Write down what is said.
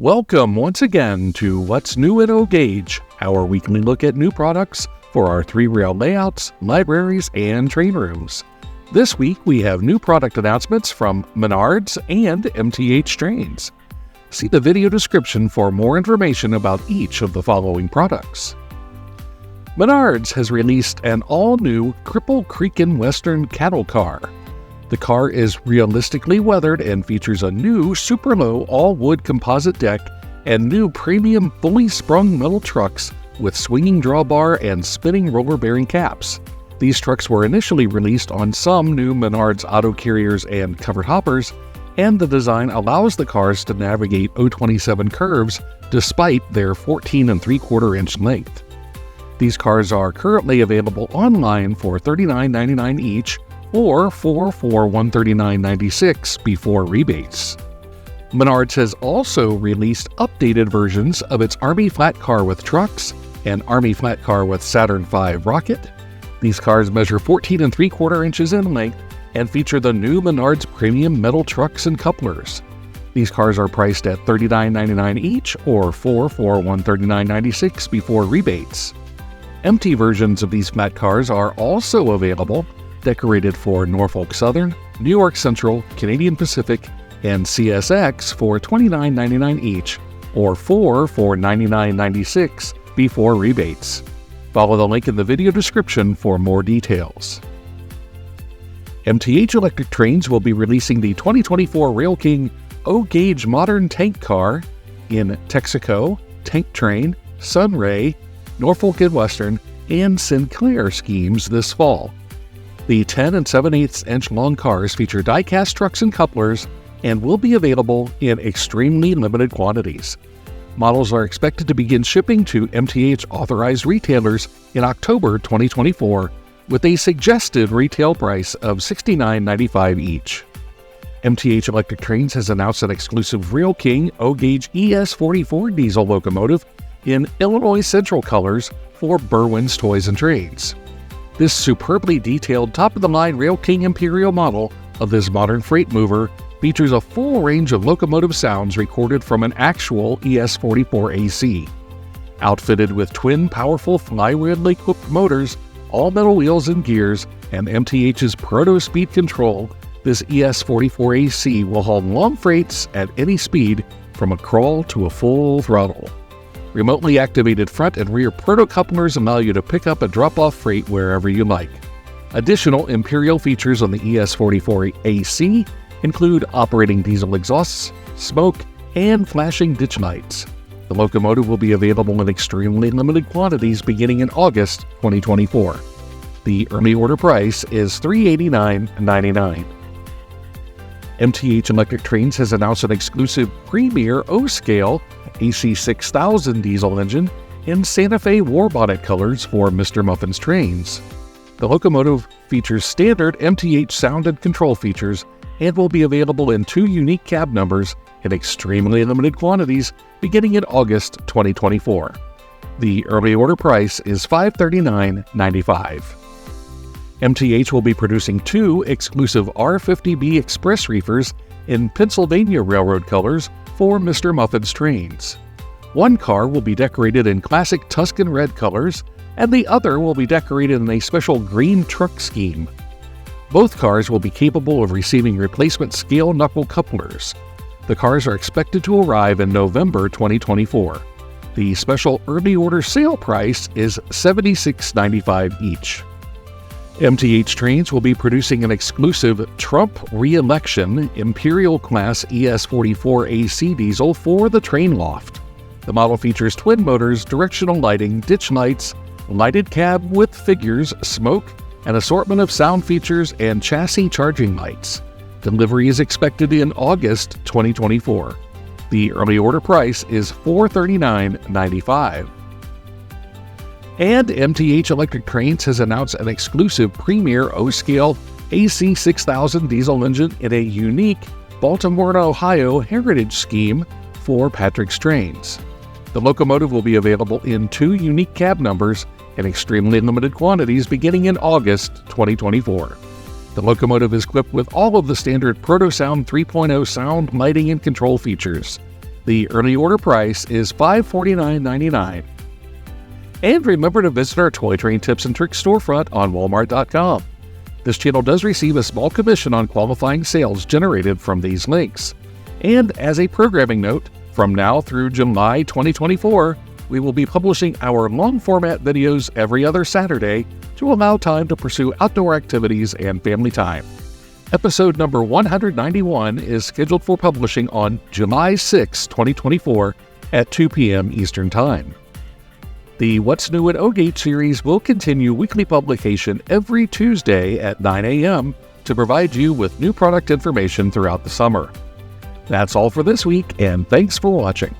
Welcome once again to What's New at O Gauge, our weekly look at new products for our three-rail layouts, libraries, and train rooms. This week we have new product announcements from Menards and MTH trains. See the video description for more information about each of the following products. Menards has released an all-new Cripple Creek & Western cattle car. The car is realistically weathered and features a new super low all-wood composite deck and new premium fully sprung metal trucks with swinging drawbar and spinning roller bearing caps. These trucks were initially released on some new Menards auto carriers and covered hoppers, and the design allows the cars to navigate O27 curves despite their 14 3/4 inch length. These cars are currently available online for $39.99 each or for $139.96 before rebates. Menards has also released updated versions of its Army flat car with trucks and Army flat car with Saturn V rocket. These cars measure 14 3/4 inches in length and feature the new Menards premium metal trucks and couplers. These cars are priced at $39.99 each or for $139.96 before rebates. Empty versions of these flat cars are also available, decorated for Norfolk Southern, New York Central, Canadian Pacific, and CSX for $29.99 each, or for $99.96 before rebates. Follow the link in the video description for more details. MTH Electric Trains will be releasing the 2024 Rail King O Gauge Modern Tank Car in Texaco, Tank Train, Sunray, Norfolk & Western, and Sinclair schemes this fall. The 10 7/8 inch long cars feature die-cast trucks and couplers and will be available in extremely limited quantities. Models are expected to begin shipping to MTH authorized retailers in October 2024 with a suggested retail price of $69.95 each. MTH Electric Trains has announced an exclusive Rail King O Gauge ES44 diesel locomotive in Illinois Central colors for Berwyn's Toys and Trades. This superbly detailed top-of-the-line Rail King Imperial model of this modern freight mover features a full range of locomotive sounds recorded from an actual ES44 AC. Outfitted with twin powerful flywheel-equipped motors, all-metal wheels and gears, and MTH's proto-speed control, this ES44 AC will haul long freights at any speed from a crawl to a full throttle. Remotely activated front and rear proto-couplers allow you to pick up and drop off freight wherever you like. Additional Imperial features on the ES44 AC include operating diesel exhausts, smoke, and flashing ditch lights. The locomotive will be available in extremely limited quantities beginning in August 2024. The early order price is $389.99. MTH Electric Trains has announced an exclusive Premier O-Scale AC6000 diesel engine in Santa Fe war bonnet colors for Mr. Muffin's trains. The locomotive features standard MTH sound and control features and will be available in 2 unique cab numbers in extremely limited quantities beginning in August 2024. The early order price is $539.95. MTH will be producing 2 exclusive R50B Express reefers in Pennsylvania Railroad colors for Mr. Muffin's trains. One car will be decorated in classic Tuscan red colors, and the other will be decorated in a special green truck scheme. Both cars will be capable of receiving replacement scale knuckle couplers. The cars are expected to arrive in November 2024. The special early order sale price is $76.95 each. MTH Trains will be producing an exclusive Trump re-election Imperial Class ES44 AC diesel for the train loft. The model features twin motors, directional lighting, ditch lights, lighted cab with figures, smoke, an assortment of sound features, and chassis charging lights. Delivery is expected in August 2024. The early order price is $439.95. And MTH Electric Trains has announced an exclusive Premier O-Scale AC6000 diesel engine in a unique Baltimore, Ohio heritage scheme for Patrick's Trains. The locomotive will be available in 2 unique cab numbers in extremely limited quantities beginning in August 2024. The locomotive is equipped with all of the standard ProtoSound 3.0 sound, lighting, and control features. The early order price is $549.99. And remember to visit our Toy Train Tips and Tricks storefront on Walmart.com. This channel does receive a small commission on qualifying sales generated from these links. And as a programming note, from now through July 2024, we will be publishing our long-format videos every other Saturday to allow time to pursue outdoor activities and family time. Episode number 191 is scheduled for publishing on July 6, 2024 at 2 p.m. Eastern Time. The What's New at O-Gage series will continue weekly publication every Tuesday at 9 a.m. to provide you with new product information throughout the summer. That's all for this week, and thanks for watching.